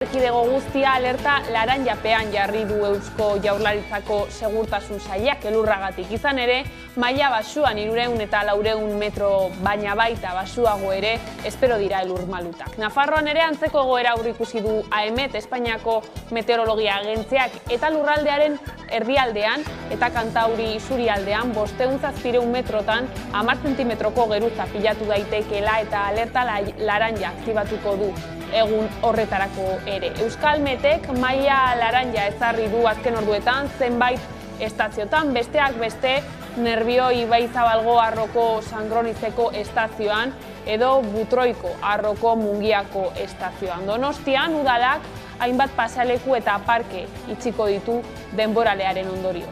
Erkidego guztia alerta laranjapean jarri du Eusko Jaurlaritzako segurtasun sailak elurragatik. Izan ere, maila basuan 300 eta 400 metro baina baita basuago ere espero dira elur malutak. Nafarroan ere antzeko egoera aurreikusi du AEMET, Espainiako Meteorologia Agentziak, eta lurraldearen erdialdean eta Kantauri isurialdean 500 metrotan 10 zentimetroko geruza pilatu daitekeela eta alerta laranja aktibatuko du egun horretarako ere. Euskalmetek maila laranja ezarri du azken orduetan zenbait estaziotan, besteak beste Nerbioi Ibaizabalgo Arroko Sangronizeko estazioan edo Butroiko Arroko Mungiako estazioan. Donostian udalak hainbat pasaleku eta parke itxiko ditu denboralearen ondorio.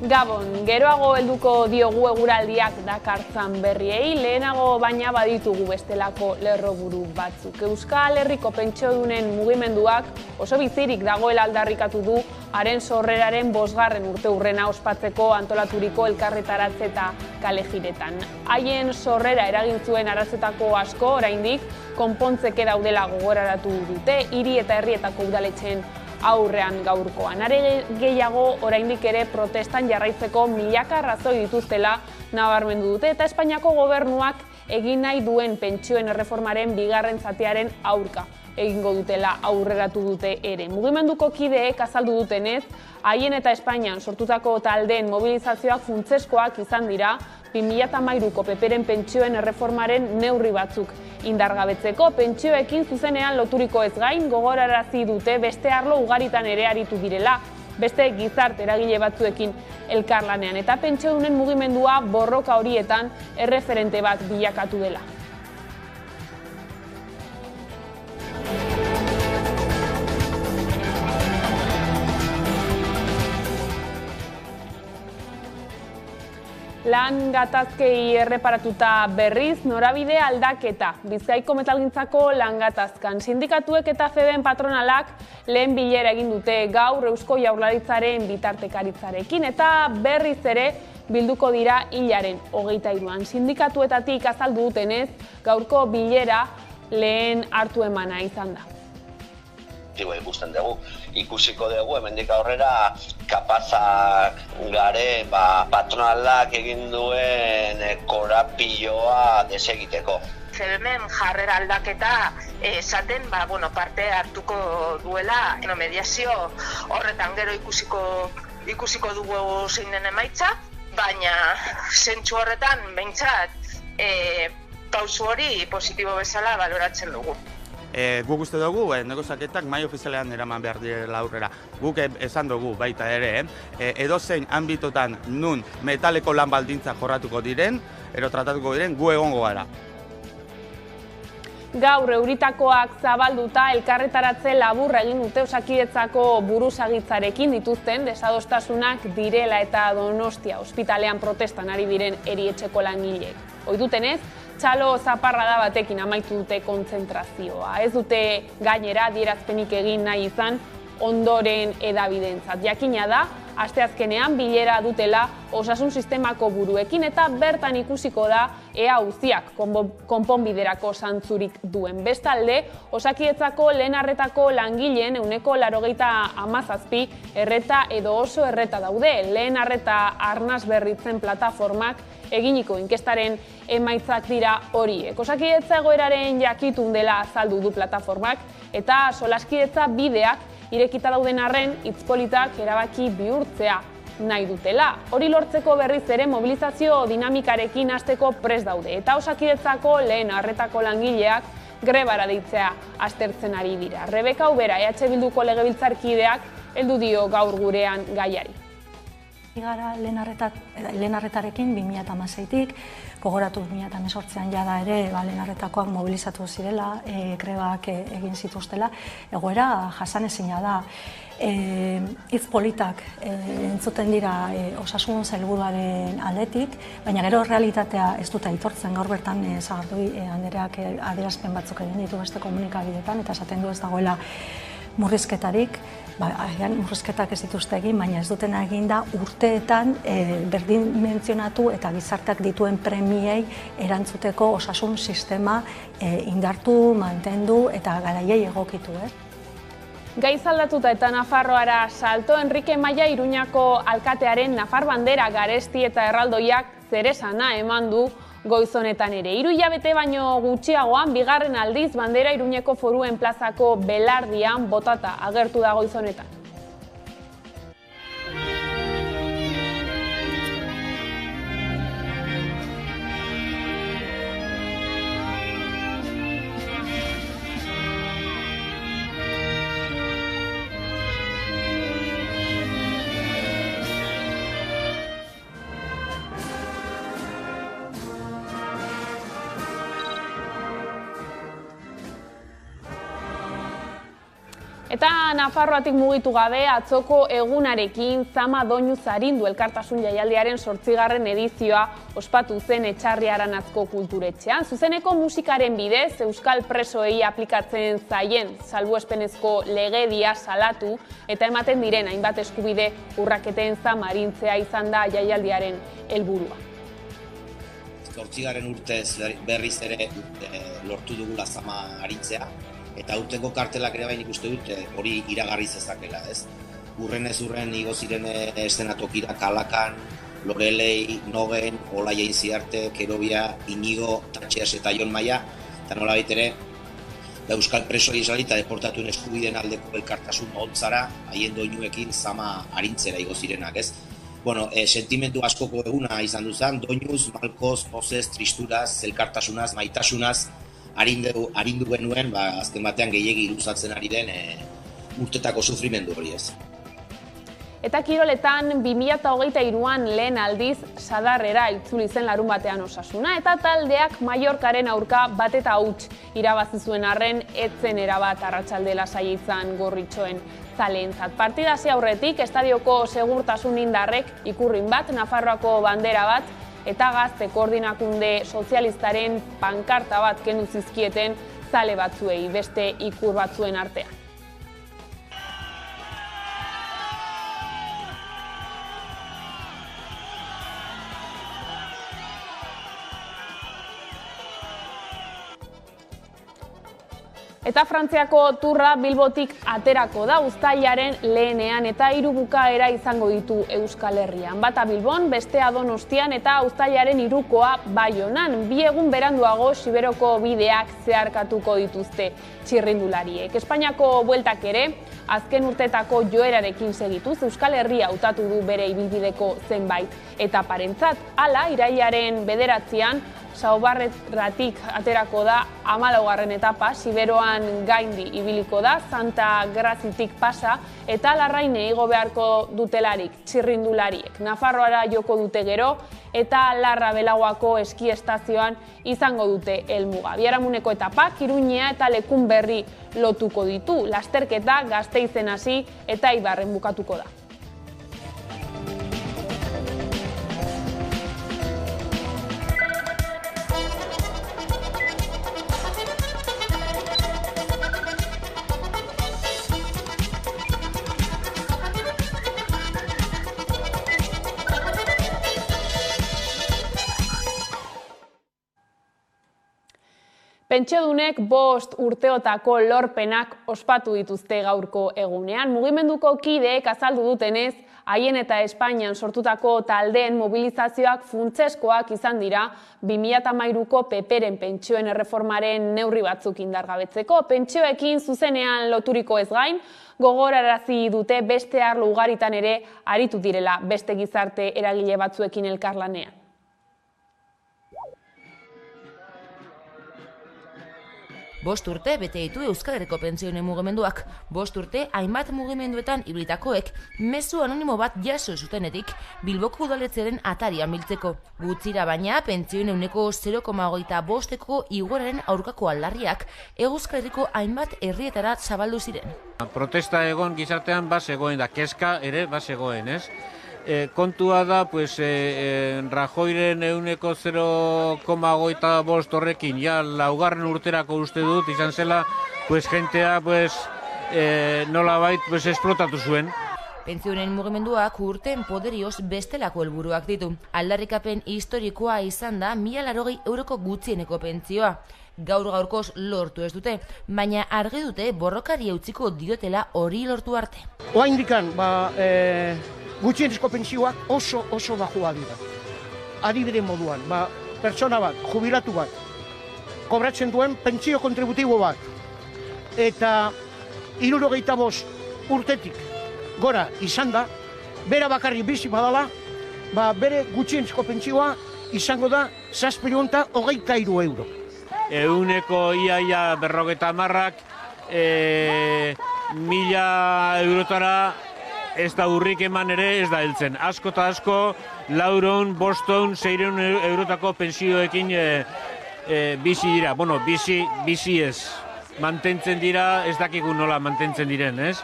Gabon, geroago helduko diogu eguraldiak dakartzan berriei, lehenago baina baditugu bestelako lerroburu batzuk. Euskal Herriko pentsiodunen mugimenduak oso bizirik dagoela aldarrikatu du haren sorreraren 5. urteurrena ospatzeko antolaturiko elkarretaratze eta kalejiretan. Haien sorrera eragin zuen arazoetako asko oraindik konpontzeke daudela gogoraratu dute, hiri eta herrietako udaletxeen aurrean gaurkoan. Are gehiago oraindik ere protestan jarraitzeko milaka arrazoi dituztela nabarmendu dute eta Espainiako gobernuak egin nahi duen pentsioen erreformaren 2. zatiaren aurka egingo dutela aurreratu dute ere. Mugimenduko kideek azaldu dutenez, haien eta Espainian sortutako taldeen mobilizazioak funtseskoak izan dira 2013ko PPren pentsioen erreformaren neurri batzuk indargabetzeko. Pentsioekin zuzenean loturiko ez gain gogorarazi dute beste arlo ugaritan ere aritu direla, beste gizarte eragile batzuekin elkarlanean, eta pentsiodunen mugimendua borroka horietan erreferente bat bilakatu dela. Lan gatazkei erreparatuta berriz, norabide aldaketa. Bizkaiko metalgintzako lan gatazkan. Sindikatuek eta FEBen patronalak lehen bilera egin dute gaur Eusko Jaurlaritzaren bitartekaritzarekin eta berriz ere bilduko dira hilaren 23an. Sindikatuetatik azaldu dutenez, gaurko bilera lehen hartu emana izan da. Ikusten dugu, ikusiko dugu, hemendik aurrera kapazak gare patronalak egin duen korapioa desegiteko. FEBen jarrera aldaketa esaten parte hartuko duela mediazio horretan gero ikusiko dugu zein den emaitza, baina zentzu horretan behintzat pausu hori positibo bezala baloratzen dugu. Guk uste dugu, negoziaketak mahai ofizialean eraman behar direla aurrera. Guk esan dugu baita ere, edozein anbitotan nun metaleko lan baldintza jorratuko diren, ero tratatuko diren, gu egongo gara. Gaur euritakoak zabalduta elkarretaratze laburra egin dute Osakidetzako buruzagitzarekin dituzten desadostasunak direla eta Donostia ospitalean protestan ari diren erietxeko langileek. Ohi dutenez, txalo zaparrada batekin amaitu dute kontzentrazioa. Ez dute gainera adierazpenik egin nahi izan ondoren edabidentzat. Jakina da, asteazkenean bilera dutela osasun sistemako buruekin eta bertan ikusiko da ea auziak konponbiderako zantzurik duen. Bestalde, Osakidetzako lehen arretako langileen 87% erreta edo oso erreta daude. Lehen arreta arnaz berritzen plataformak eginiko inkestaren emaitzak dira horiek. Osakidetza egoeraren jakitun dela azaldu du plataformak eta solaskidetza bideak irekita dauden arren hitzpolitak erabaki bihurtzea nahi dutela. Hori lortzeko berriz ere mobilizazio dinamikarekin hasteko prest daude eta Osakidetzako lehen arretako langileak grebara deitzea aztertzen ari dira. Rebeka Ubera, EH Bilduko legebiltzarkideak heldu dio gaur gurean gaiari. Gara lehen arretarekin 2016tik, gogoratu 2018an jada ere lehen arretakoak mobilizatu zirela, grebak egin zituztela, egoera jasanezina da. Hitz politak entzuten dira osasun sailburuaren aldetik, baina gero realitatea ez dute aitortzen. Gaur bertan Sagardui andereak adierazpen batzuk egin ditu beste komunikabideetan eta esaten du ez dagoela murrizketarik. agian murrizketak ez dituzte egin, baina ez duten egin da urteetan berdin mentzionatu eta gizarteak dituen premiei erantzuteko osasun sistema indartu, mantendu eta garaiei egokitu. Gaiz aldatuta eta Nafarroara salto, Enrique Maia Iruñako alkatearen Nafar bandera garesti eta erraldoiak zeresana eman du goiz honetan ere. 3 hilabete baino gutxiagoan, bigarren aldiz bandera Iruñeko Foruen plazako belardian botata agertu da goiz honetan. Eta Nafarroatik mugitu gabe, atzoko egunarekin Zama Doinuz Arindu elkartasun jaialdiaren 8. edizioa ospatu zen Etxarri Aranatzko kulturetxean. Zuzeneko musikaren bidez, euskal presoei aplikatzen zaien salbuespenezko legedia salatu eta ematen diren hainbat eskubide urraketen zama arintzea izan da jaialdiaren helburua. 8. urtez berriz ere lortu dugula zama arintzea. Eta urteko kartelak ere bain ikuste dut hori iragarri zezakela, ez? Urrenez urren igo ziren eszenatokira Kalakan, Lorelei, Nogen, Olaia Inziarte, Kerobia, Inigo, Tatxeas eta Jon Maia, eta nola ere, euskal presoi esali eta deportatuen eskubideen aldeko elkartasun hontzara, haien doinuekin zama arintzera igo zirenak, ez? Bueno, sentimentu askoko eguna izan duzan, doinuz, malkoz, pozez, tristuraz, elkartasunaz, maitasunaz, arindu genuen, azken batean gehiegi luzatzen ari den urtetako sufrimendu hori ez. Eta kiroletan 2023an lehen aldiz Sadarrera itzuli zen larun batean Osasuna, eta taldeak Mallorcaren aurka 1-0 irabazi zuen arren, etzen erabat arratsalde lasai izan gorritxoen zaleentzat. Partida hasi aurretik estadioko segurtasun indarrek ikurrin bat, Nafarroako bandera bat, eta Gazte Koordinakunde Sozialistaren pankarta bat kendu zizkieten zale batzuei, beste ikur batzuen artean. Eta Frantziako turra Bilbotik aterako da uztailaren lehenean eta 3 bukaera izango ditu Euskal Herrian. Bata Bilbon, bestea Donostian eta uztailaren 3koa Baionan. 2 egun beranduago Siberoko bideak zeharkatuko dituzte txirrindulariek. Espainiako bueltak ere, azken urtetako joerarekin segituz, Euskal Herria hautatu du bere ibilbideko zenbait etaparentzat. Hala, irailaren 9an, Saubarreratik aterako da 14. etapa, Siberoan gaindi ibiliko da, Santa Grazitik pasa eta Larraine igo beharko dutelarik txirrindulariek. Nafarroara joko dute gero eta Larra Belagoako eski estazioan izango dute helmuga. Biharamuneko etapak Iruñea eta Lekunberri lotuko ditu. Lasterketa Gasteizen hasi eta Eibarren bukatuko da. Pentsiodunek 5 urteotako lorpenak ospatu dituzte gaurko egunean. Mugimenduko kideek azaldu dutenez, haien eta Espainian sortutako taldeen mobilizazioak funtseskoak izan dira 2013ko PPren pentsioen erreformaren neurri batzuk indargabetzeko. Pentsioekin zuzenean loturiko ez gain, gogorarazi dute beste arlo ugaritan ere aritu direla beste gizarte eragile batzuekin elkarlanean. Bost urte bete ditu Euskal Herriko pentsioen mugimenduak. 5 urte hainbat mugimenduetan ibilitakoek mezu anonimo bat jaso zutenetik Bilboko udaletxearen atarian biltzeko. Gutxira baina pentsioen 0,25eko igoeraren aurkako aldarriak Euskal Herriko hainbat herrietara zabaldu ziren. Protesta egon gizartean bazegoen da, kezka ere bazegoen, ez? Kontua da, Rajoyren 0,25 horrekin, ja, 4. urterako uste dut, izan zela, jentea, nolabait esplotatu zuen. Pentsioen mugimenduak urten poderioz bestelako helburuak ditu. Aldarrikapen historikoa izan da 1080 euroko gutxieneko pentsioa. Gaur-gaurkoz lortu ez dute, baina argi dute borrokari eutziko diotela hori lortu arte. Oraindikan, gutxienezko pentsioak oso bajua dira. Adibide moduan, pertsona bat, jubilatu bat, kobratzen duen pentsio kontributibo bat, eta 75 urtetik gora izan da, bera bakarri bizi badala, bere gutxienezko pentsioa izango da 723 euro. Euneko iaia 50 1000 eurotara ez da urrik eman ere ez da heltzen. Asko eta asko 400, 500, 600 eurotako pensioekin bizi dira. Bueno, bizi ez. Mantentzen dira, ez dakigu nola mantentzen diren, ez?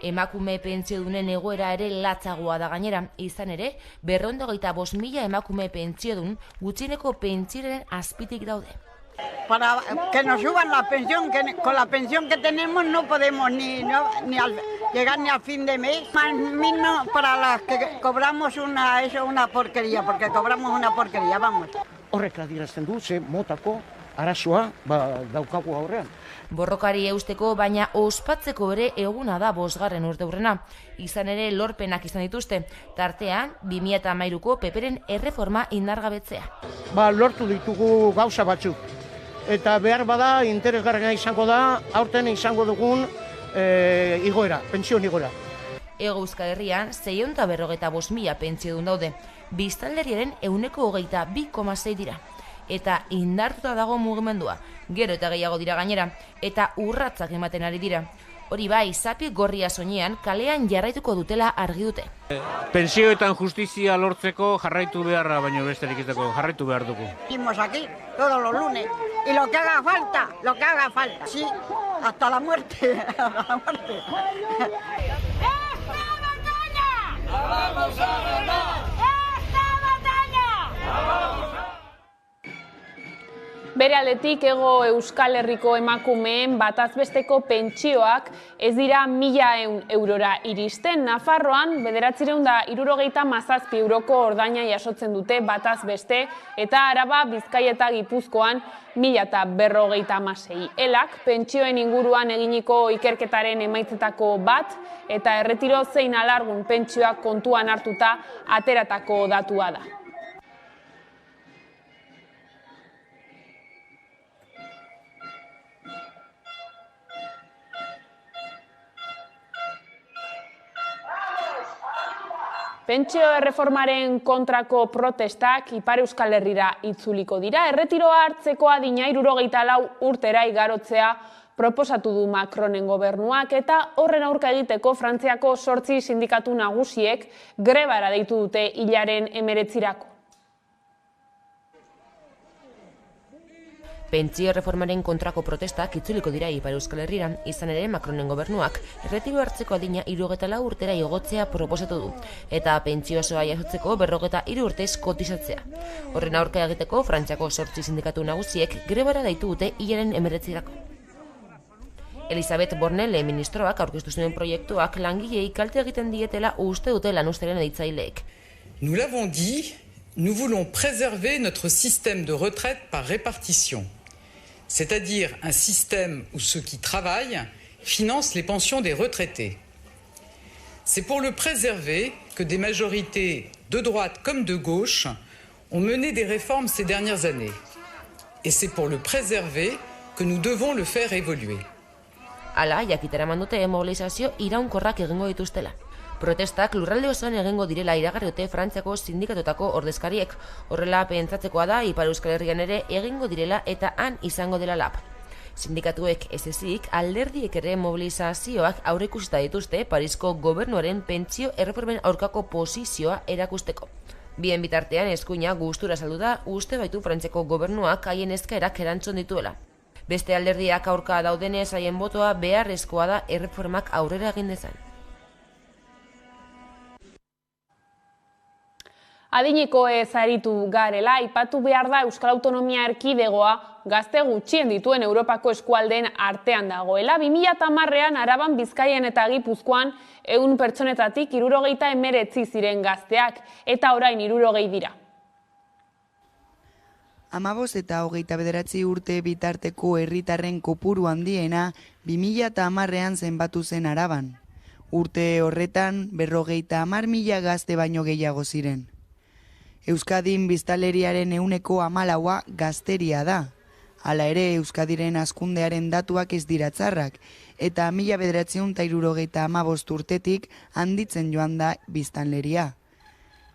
Emakume pentsiodunen egoera ere latzagoa da gainera, izan ere, 225.000 emakume pentsiodun gutxieneko pentsioaren azpitik daude. Para que nos suban la pensión, que con la pensión que tenemos no podemos llegar ni a fin de mes. Más mismo para las que cobramos una porquería, porque cobramos una porquería, vamos. Horrek adierazten du, ze motako arazoa daukagu aurrean. Borrokari eusteko, baina ospatzeko ere eguna da 5. urteurrena. Izan ere lorpenak izan dituzte, tartean 2013ko PPren erreforma indargabetzea. Lortu ditugu gauza batzuk. Eta behar bada interesgarria izango da, aurten izango dugun igoera, pentsio igoera. Hego Euskal Herrian 645.000 pentsiodun daude, biztanleriaren 22,6 dira. Eta indartuta dago mugimendua, gero eta gehiago dira gainera, eta urratzak ematen ari dira. Hori bai, zapi gorria soinean kalean jarraituko dutela argi dute. Pentsioetan justizia lortzeko jarraitu beharra, baino besterik ez dago, jarraitu behar dugu. Estamos aquí todos los lunes y lo que haga falta, sí, hasta la muerte, hasta la muerte. ¡Esta batalla! ¡La vamos a ganar! ¡Esta batalla! ¡La vamos a... Bere aldetik Hego Euskal Herriko emakumeen batazbesteko pentsioak ez dira 1.000 eurora iristen. Nafarroan 967 euroko ordaina jasotzen dute batazbeste eta Araba, Bizkaia eta Gipuzkoan 1.056. Elak pentsioen inguruan eginiko ikerketaren emaitzetako bat eta erretiro zein alargun pentsioak kontuan hartuta ateratako datua da. Pentsio erreformaren kontrako protestak Ipar Euskal Herrira itzuliko dira. Erretiroa hartzeko adina 64 urtera igarotzea proposatu du Macronen gobernuak eta horren aurka egiteko Frantziako 8 sindikatu nagusiek grebara deitu dute hilaren 19. Pentsio erreformaren kontrako protestak itzuliko dira Ipar Euskal Herrira, izan ere Macronen gobernuak erretiro hartzeko adina 64 urtera igotzea proposatu du, eta pentsio osoa jasotzeko 53 urtez kotizatzea. Horren aurka egiteko Frantziako 8 sindikatu nagusiek grebara deitu dute hilaren 19. Elisabeth Borne ministroak aurkeztu zuen proiektuak langileei kalte egiten dietela uste dute lanuzteren aditzaileek. Nous l'avons dit, nous voulons préserver notre système de retraite par répartition. C'est-à-dire un système où ceux qui travaillent financent les pensions des retraités. C'est pour le préserver que des majorités de droite comme de gauche ont mené des réformes ces dernières années. Et c'est pour le préserver que nous devons le faire évoluer. Hala, jakitera mandute mobilizazio iraunkorrak egingo dituztela. Protestak lurralde osoan egingo direla iragarri dute Frantziako sindikatutako ordezkariek. Horrela pentsatzekoa da Ipar Euskal Herrian ere egingo direla eta han izango dela lab. Sindikatuek ez ezik alderdiek ere mobilizazioak aurreikusita dituzte Parisko gobernuaren pentsio erreformen aurkako posizioa erakusteko. Bien bitartean eskuina gustura saldu da uste baitu Frantziako gobernuak haien eskaerak erantzun dituela. Beste alderdiak aurka daudenez haien botoa beharrezkoa da erreformak aurrera egin dezan. Adineko ez aritu garela, aipatu behar da Euskal Autonomia Erkidegoa gazte gutxien dituen Europako eskualdeen artean dagoela. 2010ean Araban, Bizkaian eta Gipuzkoan 100 pertsonetatik 79 ziren gazteak, eta orain 60 dira. 15 eta 29 urte bitarteko herritarren kopuru handiena 2010ean zenbatu zen Araban. Urte horretan 50.000 gazte baino gehiago ziren. Euskadin biztanleriaren 14% gazteria da. Hala ere, Euskadiren hazkundearen datuak ez dira txarrak, eta 1975 urtetik handitzen joan da biztanleria.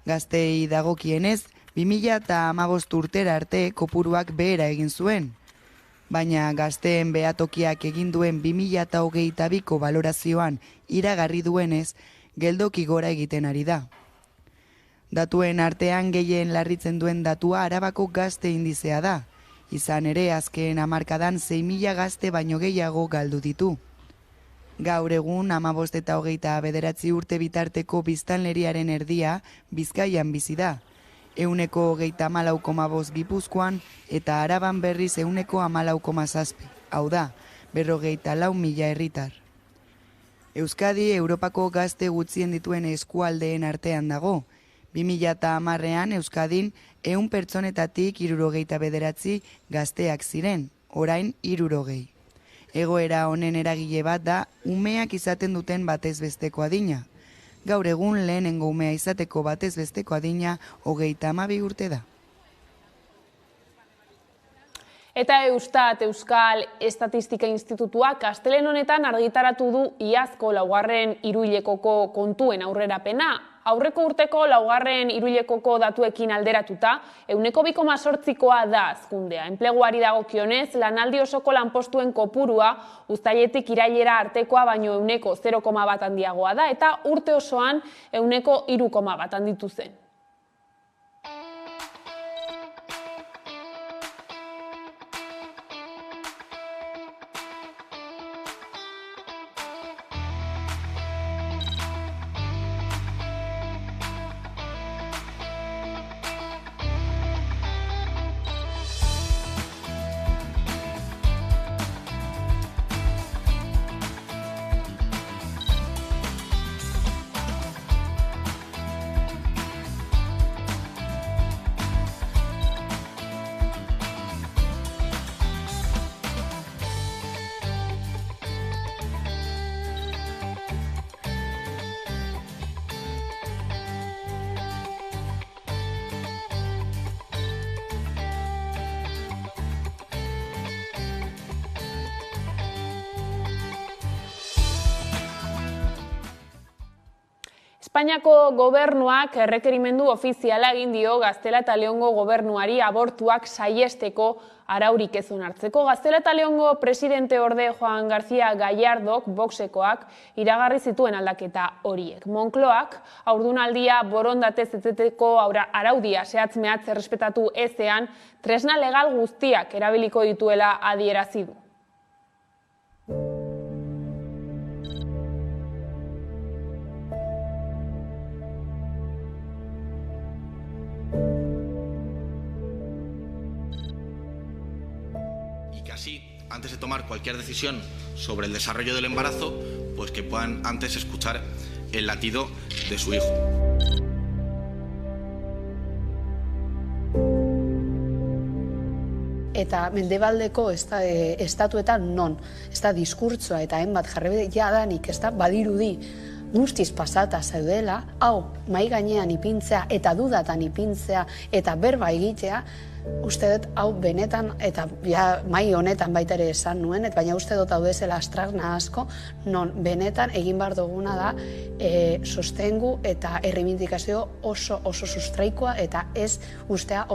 Gazteei dagokienez, 2015 urtera arte kopuruak behera egin zuen. Baina gazteen behatokiak egin duen 2022ko balorazioan iragarri duenez, geldoki gora egiten ari da. Datuen artean gehien larritzen duen datua Arabako gazte indizea da. Izan ere, azken hamarkadan 6.000 gazte baino gehiago galdu ditu. Gaur egun 15 eta 29 urte bitarteko biztanleriaren erdia Bizkaian bizi da. 134,5 Gipuzkoan eta Araban berriz 114,7. Hau da, 54.000 herritar. Euskadi Europako gazte gutxien dituen eskualdeen artean dago. 2010ean Euskadin 100 pertsonetatik 69 gazteak ziren, orain 60. Egoera honen eragile bat da umeak izaten duten batez besteko adina. Gaur egun lehenengo umea izateko batez besteko adina 32 urte da. Eta Eustat, Euskal Estatistika Institutuak astelehen honetan argitaratu du iazko 2. hiruhilekoko kontuen aurrerapena. Aurreko urteko 2. hiruhilekoko datuekin alderatuta, 2,8koa da hazkundea. Enpleguari dagokionez, lanaldi osoko lanpostuen kopurua uztailetik irailera artekoa baino 0,1 handiagoa da, eta urte osoan 3,1 handitu zen. Espainiako gobernuak errekerimendu ofiziala egin dio Gaztela eta Leongo gobernuari abortuak saihesteko araurik ez onartzeko. Gaztela eta Leongo presidente orde Juan García Gallardok, Voxekoak, iragarri zituen aldaketa horiek. Moncloak haurdunaldia borondatez eteteko araudia zehatz-mehatz errespetatu ezean, tresna legal guztiak erabiliko dituela adierazi du. Antes de tomar cualquier decisión sobre el desarrollo del embarazo, pues que puedan antes escuchar el latido de su hijo. Eta mendebaldeko estatuetan non, ez da diskurtsoa eta hainbat jarribide jadanik, ez da badirudi guztiz pasata zaudela, hau mai gainean ipintzea eta dudatan ipintzea eta berba egitea, uste dut hau benetan, eta mai honetan baita ere esan nuen, baina uste dut hau dezela astragna asko, non benetan egin behar duguna da sostengu eta erreibindikazio oso sustraikoa eta ez ustea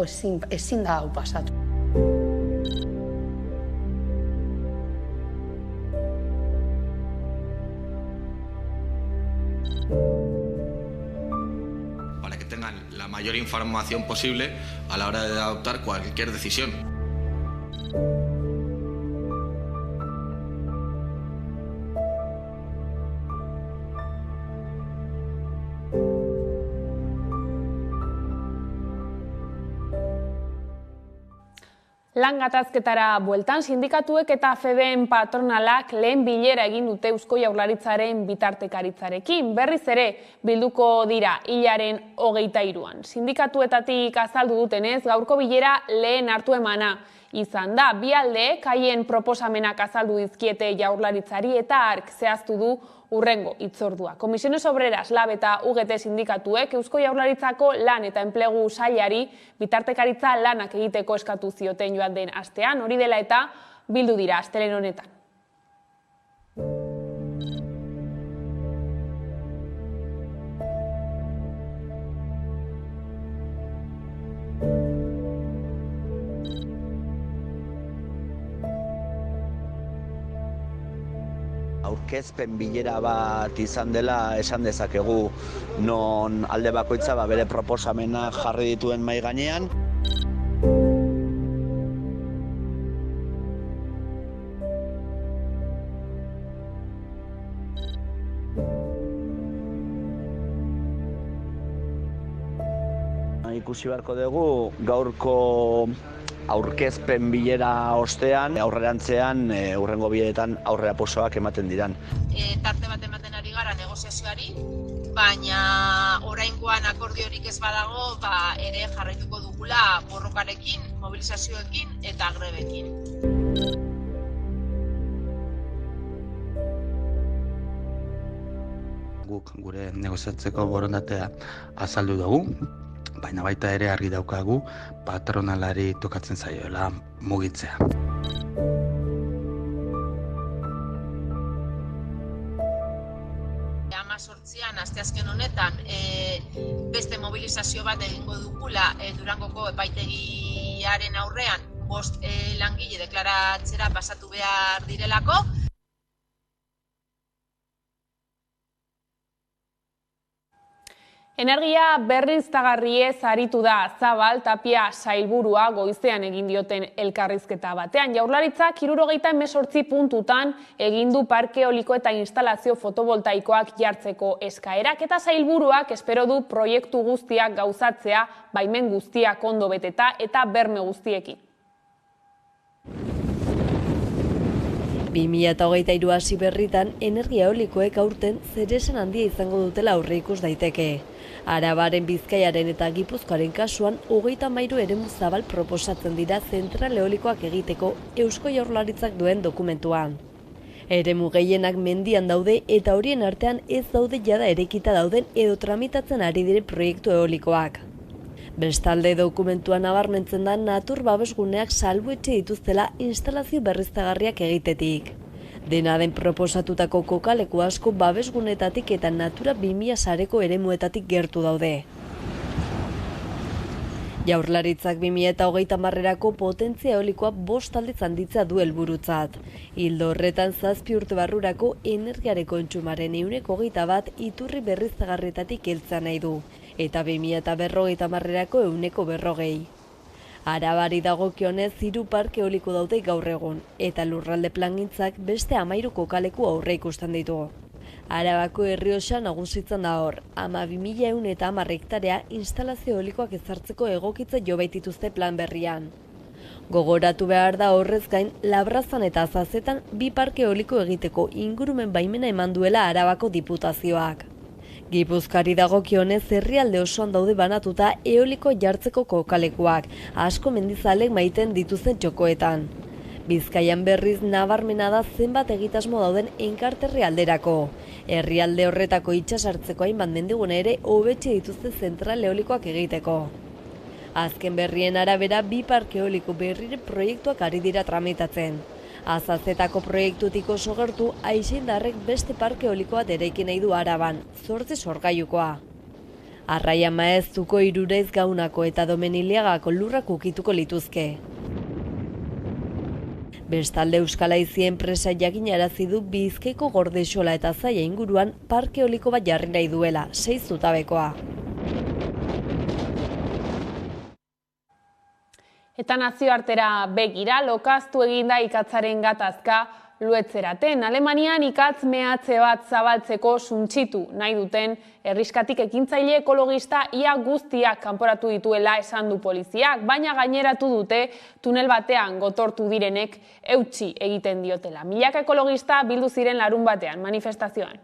ezin da hau pasatu. Para que tengan la mayor información posible a la hora de adoptar cualquier decisión. Lan gatazketara bueltan sindikatuek eta FEBEN patronalak lehen bilera egin dute Eusko Jaurlaritzaren bitartekaritzarekin. Berriz ere bilduko dira hilaren 23an. Sindikatuetatik azaldu dutenez, gaurko bilera lehen hartu emana izan da. Bi aldeek haien proposamenak azaldu dizkiete Jaurlaritzari eta hark zehaztu du urrengo hitzordua. Komisiones Obreras, LAB eta UGT sindikatuek Eusko Jaurlaritzako lan eta enplegu sailari bitartekaritza lanak egiteko eskatu zioten joan den astean, hori dela eta bildu dira astelehen honetan. Aurkezpen bilera bat izan dela esan dezakegu, non alde bakoitza bere proposamenak jarri dituen mahai gainean. Ikusi beharko dugu gaurko aurkezpen bilera ostean, aurrerantzean, hurrengo bileretan aurrera pausoak ematen diran. Tarte bat ematen ari gara negoziazioari, baina oraingoan akordiorik ez badago, ere jarraituko dugula borrokarekin, mobilizazioekin eta grebekin. Guk gure negoziatzeko borondatea azaldu dugu, baina baita ere argi daukagu patronalari tokatzen zaioela mugitzea. 18an asteazken honetan beste mobilizazio bat egingo dugula Durangoko epaitegiaren aurrean 5 langile deklaratzera pasatu behar direlako. Energia berriztagarriez aritu da Zabal Tapia sailburua goizean egin dioten elkarrizketa batean. Jaurlaritzak 78 puntutan egin du parke eoliko eta instalazio fotovoltaikoak jartzeko eskaerak eta sailburuak espero du proiektu guztiak gauzatzea baimen guztiak ondo beteta eta berme guztiekin. 2023 hasi berritan energia eolikoek aurten zeresan handia izango dutela aurreikus daiteke. Arabaren, Bizkaiaren eta Gipuzkoaren kasuan 33 eremu zabal proposatzen dira zentral eolikoak egiteko Eusko Jaurlaritzak duen dokumentuan. Eremu gehienak mendian daude eta horien artean ez daude jada erekita dauden edo tramitatzen ari diren proiektu eolikoak. Bestalde dokumentuan nabarmentzen da natur babesguneak salbuetxe dituztela instalazio berriztagarriak egitetik. Dena den proposatutako kokaleku asko babesgunetatik eta Natura 2000 sareko eremuetatik gertu daude. Jaurlaritzak 2030erako potentzia eolikoa 5 aldiz handitzea du helburutzat. Ildo horretan 7 urte barrurako energiaren kontsumaren 21% iturri berriztagarrietatik heltzea nahi du, eta 2030erako 140%. Arabari dagokionez 3 parke eoliko daude gaur egun, eta lurralde plangintzak beste 13 kokaleku aurre ikusten ditu. Arabako Errioxa nagusitzen da hor, 12.110 hektarea instalazio eolikoak ezartzeko egokitze jo baitituzte plan berrian. Gogoratu behar da horrez gain, Labrazan eta Azazetan 2 parke eoliko egiteko ingurumen baimena eman duela Arabako diputazioak. Gipuzkoari dagokionez herrialde osoan daude banatuta eoliko jartzeko kokalekuak, asko mendizalek maiten dituzten txokoetan. Bizkaian berriz nabarmena da zenbat egitasmo dauden enkarterri alderako. Herrialde horretako itsasartzeko hainbat mendigune ere hobetxe dituzte zentral eolikoak egiteko. Azken berrien arabera 2 parke eoliko berrire proiektuak ari dira tramitatzen. Azazetako proiektutik oso gertu, Aixindarrek beste parke eoliko bat eraiki nahi du Araban, 8 sorgailukoa. Arraia Maeztuko, Iruraiz Gaunako eta Domeniliagako lurrak ukituko lituzke. Bestalde Euskal Haizi enpresa jakinarazi du Bizkaiko Gordexola eta Zaia inguruan parke eoliko bat jarri nahi duela, 6 zutabekoa. Eta nazioartera begira, lokaztu eginda ikatzaren gatazka luetzeraten. Alemanian ikatz mehatze bat zabaltzeko suntsitu nahi duten herriskatik ekintzaile ekologista ia guztiak kanporatu dituela esan du poliziak, baina gaineratu dute tunel batean gotortu direnek eutsi egiten diotela. Milaka ekologista bildu ziren larun batean manifestazioan.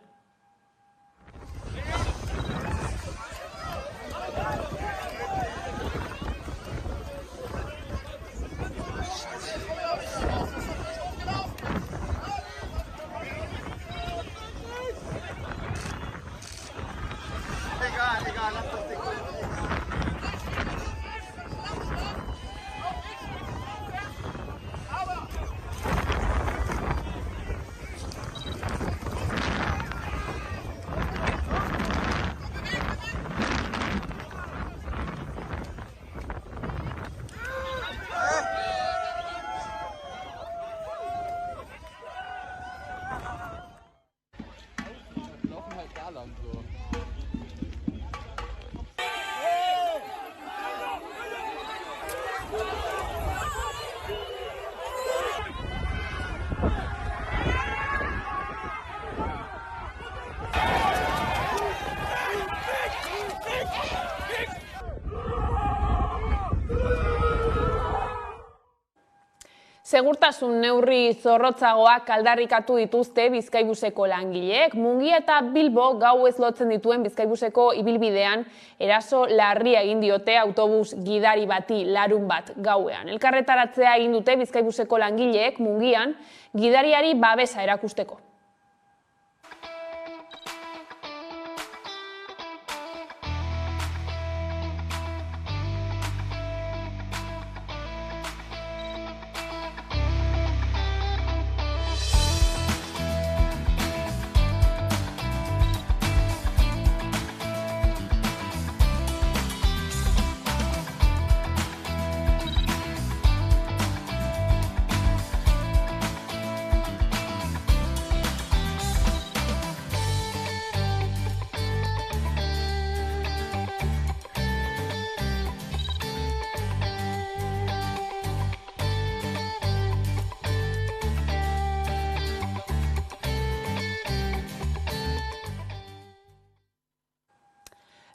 Segurtasun neurri zorrotzagoak aldarrikatu dituzte Bizkaibuseko langileek. Mungia eta Bilbo gauez lotzen dituen Bizkaibuseko ibilbidean eraso larria egin diote autobus gidari bati larun bat gauean. Elkarretaratzea egin dute Bizkaibuseko langileek Mungian gidariari babesa erakusteko.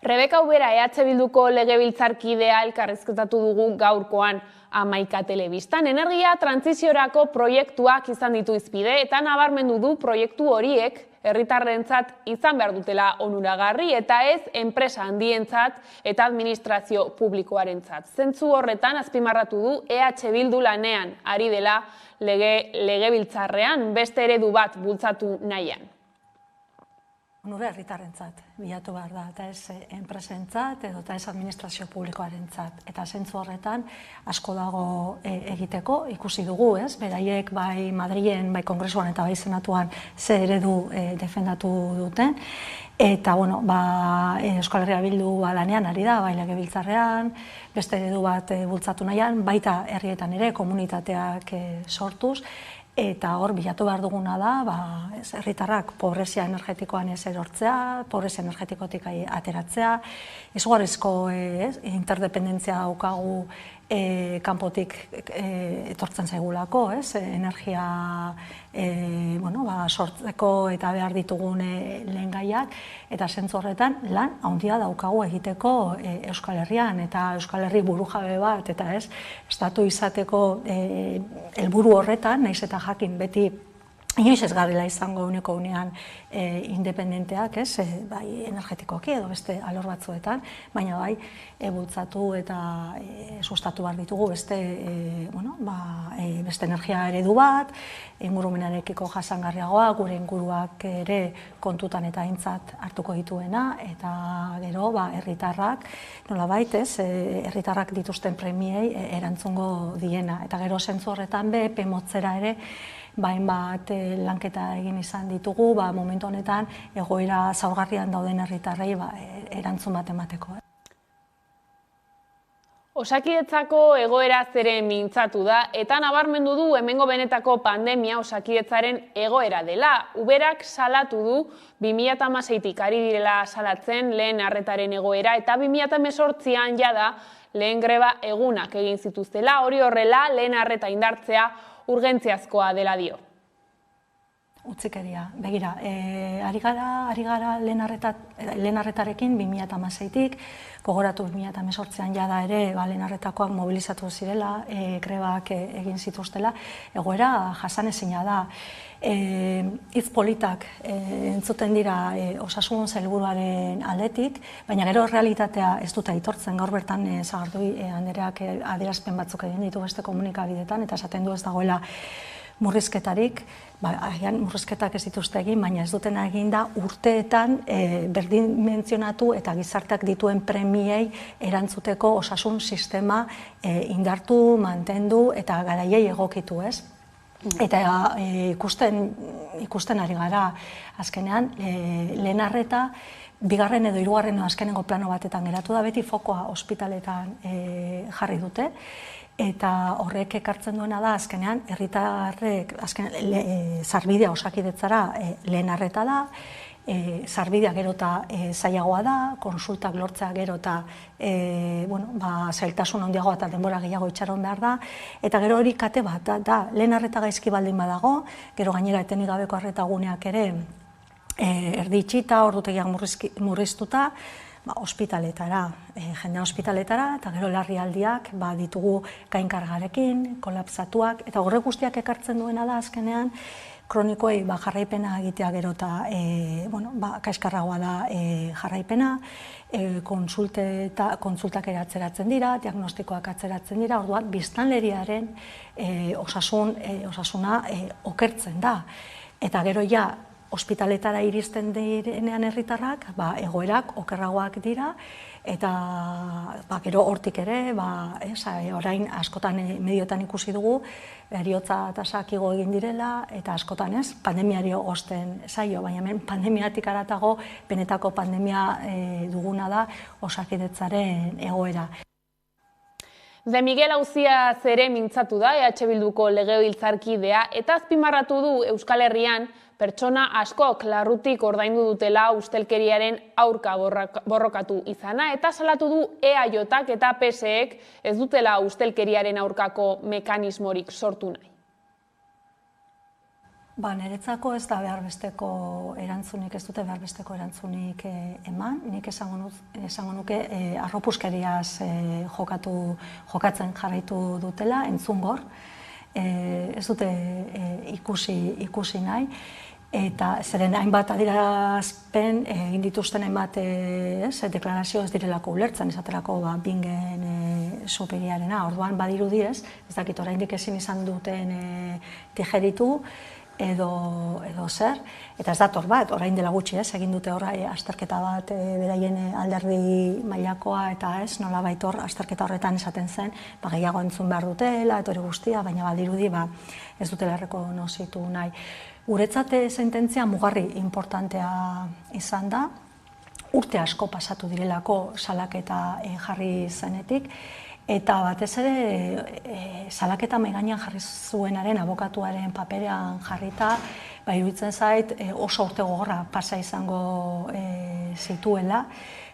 Rebeka Ubera EH Bilduko legebiltzarkidea elkarrizketatu dugu gaurkoan Hamaika Telebistan. Energia trantsiziorako proiektuak izan ditu hizpide eta nabarmendu du proiektu horiek herritarrentzat izan behar dutela onuragarri eta ez enpresa handientzat eta administrazio publikoarentzat. Zentzu horretan azpimarratu du EH Bildu lanean ari dela legebiltzarrean beste eredu bat bultzatu nahian. Onura herritarrentzat bilatu behar da, eta ez enpresentzat edo eta ez administrazio publikoarentzat. Eta zentzu horretan asko dago egiteko, ikusi dugu, ez? Beraiek bai Madrilen, bai Kongresuan eta bai Senatuan ze eredu defendatu duten. Eta, bueno, Euskal Herria Bildu lanean ari da, bai legebiltzarrean, beste eredu bat bultzatu nahian, baita herrietan ere komunitateak sortuz, eta hor bilatu behar duguna da, herritarrak pobrezia energetikoan ez erortzea, pobrezia energetikotik ateratzea, izugarrizko interdependentzia daukagu kanpotik etortzen zaigulako, energia sortzeko eta behar ditugun lehengaiak, eta zentzu horretan lan handia daukagu egiteko Euskal Herrian, eta Euskal Herri burujabe bat, eta ez, estatu izateko helburu horretan, nahiz eta jakin beti inoiz ez garela izango uneko unean independenteak, bai energetikoki edo beste alor batzuetan, baina bai bultzatu eta sustatu behar ditugu beste energia eredu bat, ingurumenarekiko jasangarriagoa, gure inguruak ere kontutan eta aintzat hartuko dituena, eta gero herritarrak, nolabait, herritarrak dituzten premiei erantzungo diena, eta gero zentzu horretan epe motzera ere hainbat lanketa egin izan ditugu, momentu honetan egoera zaurgarrian dauden herritarrei erantzun bat emateko. Osakidetzako egoera zeren mintzatu da, eta nabarmendu du hemengo benetako pandemia Osakidetzaren egoera dela. Uberak salatu du 2016tik ari direla salatzen lehen arretaren egoera, eta 2018an jada lehen greba egunak egin zituztela, hori horrela lehen arreta indartzea urgentziazkoa dela dio. utzikeria. Begira, ari gara lehen arretarekin 2016-tik, gogoratu 2018an jada ere lehen arretakoak mobilizatu zirela, grebak egin zituztela, egoera jasanezina da. Hitz politak entzuten dira osasun sailburuaren aldetik, baina gero realitatea ez dute aitortzen. Gaur bertan Sagardui andereak adierazpen batzuk egin ditu beste komunikabideetan, eta esaten du ez dagoela murrizketarik, agian murrizketak ez dituzte egin, baina ez dutena egin da urteetan berdin mentzionatu eta gizarteak dituen premiei erantzuteko osasun sistema indartu, mantendu eta garaiei egokitu, ez? Eta ikusten ari gara azkenean, lehen arreta, bigarren edo hirugarren azkenengo plano batetan geratu da, beti fokoa ospitaletan jarri dute, eta horrek ekartzen duena da, azkenean, herritarrek sarbidea Osakidetzara lehen arreta da, sarbidea gero eta zailagoa da, konsultak lortzea gero eta zailtasun handiagoa eta denbora gehiago itxaron behar da, eta gero hori kate bat da, lehen arreta gaizki baldin badago, gero gainera etenik gabeko arreta guneak ere erdi itxita, ordutegiak murriztuta, ospitaletara, jendea ospitaletara, eta gero larrialdiak ditugu gainkargarekin, kolapsatuak, eta horrek guztiak ekartzen duena da azkenean, kronikoei jarraipena egitea gero eta kaiskarragoa da jarraipena, kontsultak ere atzeratzen dira, diagnostikoak atzeratzen dira, orduan biztanleriaren osasuna okertzen da. Eta gero ja, ospitaletara iristen direnean herritarrak, egoerak okerragoak dira, eta gero hortik ere, orain askotan medioetan ikusi dugu, heriotza tasak igo egin direla, eta askotan ez, pandemiari osten zaio, baina hemen pandemiatik haratago, benetako pandemia duguna da Osakidetzaren egoera. De Miguel Auziaz ere mintzatu da, EH Bilduko legebiltzarkidea, eta azpimarratu du Euskal Herrian pertsona askok larrutik ordaindu dutela ustelkeriaren aurka borrokatu izana, eta salatu du EAJak eta PSek ez dutela ustelkeriaren aurkako mekanismorik sortu nahi. Niretzako ez da behar besteko erantzunik, ez dute behar besteko erantzunik eman. Nik esango nuke arropuskeriaz jokatzen jarraitu dutela, entzungor. Ez dute ikusi nahi. Eta zeren hainbat adierazpen egin dituzten hainbat deklarazio ez direlako ulertzen, esaterako Bingen superiarena. Orduan badirudi ez dakit oraindik ezin izan duten digeritu, edo zer, eta ez dator bat, orain dela gutxi egin dute azterketa bat beraien alderdi mailakoa, eta ez, nola baitor azterketa horretan esaten zen, gehiago entzun behar dutela, eta hori guztia, baina badirudi ez dutela errekonozitu nahi. Guretzat sententzia mugarri importantea izan da, urte asko pasatu direlako salaketa jarri zenetik, eta batez ere salaketa maigainean jarri zuenaren abokatuaren paperean jarrita, iruditzen zait oso urte gogorra pasa izango zituela,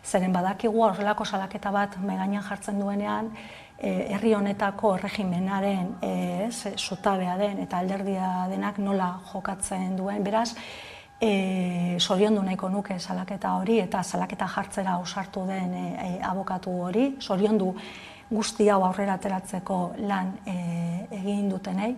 zeren badakigu horrelako salaketa bat maigainean jartzen duenean, herri honetako erregimenaren zutabea den eta alderdia denak nola jokatzen duen, beraz, zoriondu nahiko nuke salaketa hori eta salaketa jartzera ausartu den abokatu hori, zoriondu guzti hau aurrera ateratzeko lan egin dutenei.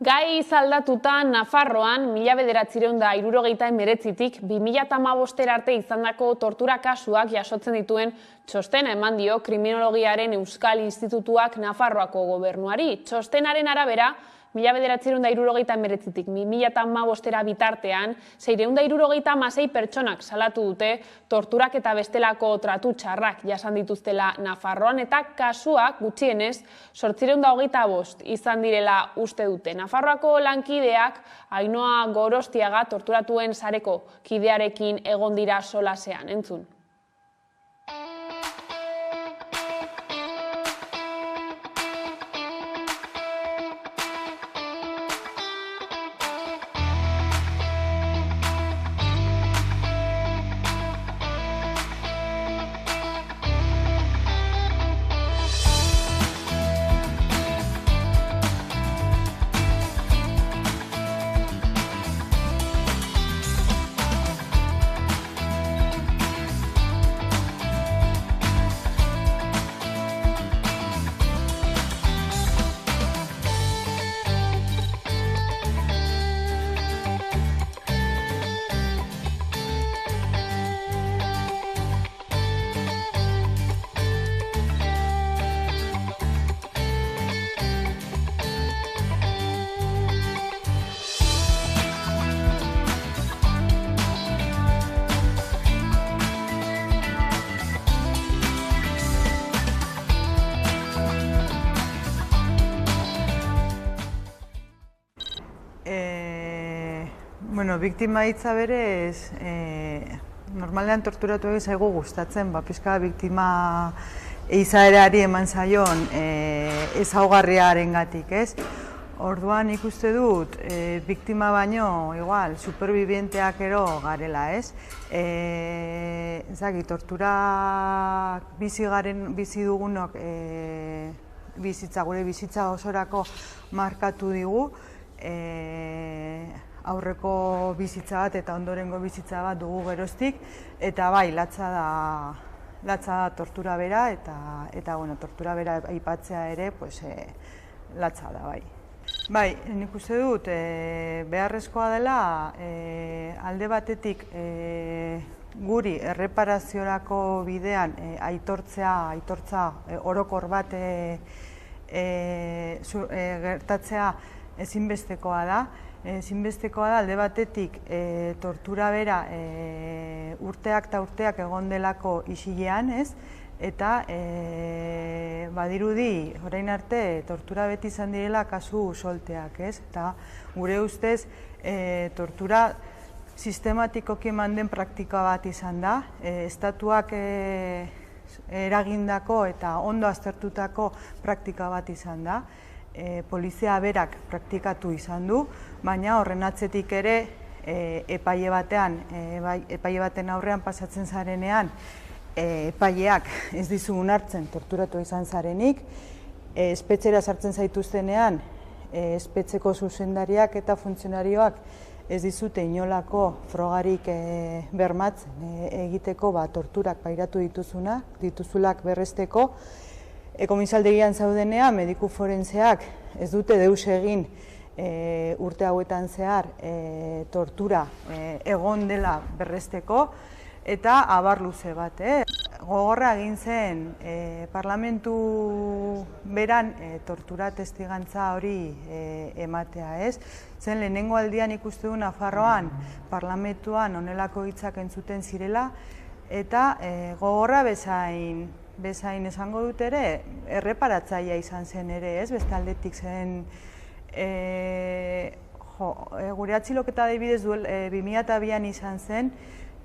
Gai zaldatuta Nafarroan 1969tik 2015 arte izandako tortura kasuak jasotzen dituen txostena eman dio Kriminologiaren Euskal Institutuak Nafarroako gobernuari. Txostenaren arabera, 1969tik 2015 bitartean, 666 pertsonak salatu dute torturak eta bestelako tratu txarrak jasan dituztela Nafarroan, eta kasuak gutxienez 825 izan direla uste dute. Nafarroako lankideak Ainhoa Gorostiaga torturatuen sareko kidearekin egon dira solasean, entzun. Bueno, biktima hitza berez, normalean torturatu egin zaigu gustatzen, pixka biktima izaerari eman zaion ezaugarriarengatik, ez? Orduan ikuste dut, biktima baino, igual, superbibienteak ero garela, ez? Zaki, torturak bizi dugunok gure bizitza osorako markatu digu, aurreko bizitza bat eta ondorengo bizitza bat dugu geroztik, eta bai, latza da tortura bera, eta tortura bera aipatzea ere, latza da, bai. Bai, nik uste dut, beharrezkoa dela, alde batetik guri erreparaziorako bidean aitortza orokor bat gertatzea ezinbestekoa da. Ezinbestekoa da alde batetik tortura bera urteak eta urteak egon delako isilean, ez? Eta badirudi, orain arte, tortura beti izan direla kasu solteak, ez? Eta gure ustez, tortura sistematikoki eman den praktika bat izan da, estatuak eragindako eta ondo aztertutako praktika bat izan da, polizia berak praktikatu izan du, baina horren atzetik ere epaile baten aurrean pasatzen zarenean, epaileak ez dizu onartzen torturatu izan zarenik, espetxera sartzen zaituztenean, espetxeko zuzendariak eta funtzionarioak ez dizute inolako frogarik bermatzen egiteko torturak pairatu dituzulak berresteko. Komisaldegian zaudenean, mediku forenseak ez dute deus egin urte hauetan zehar tortura egon dela berresteko, eta abar luze bat. Gogorra egin zen parlamentu beran tortura testigantza hori ematea, ez? Zen lehenengo aldian ikuste du Nafarroan parlamentuan honelako hitzak entzuten zirela, eta gogorra bezain esango dut ere, erreparatzailea izan zen ere, ez? Beste aldetik zen, gure atxiloketa adibidez 2002an izan zen,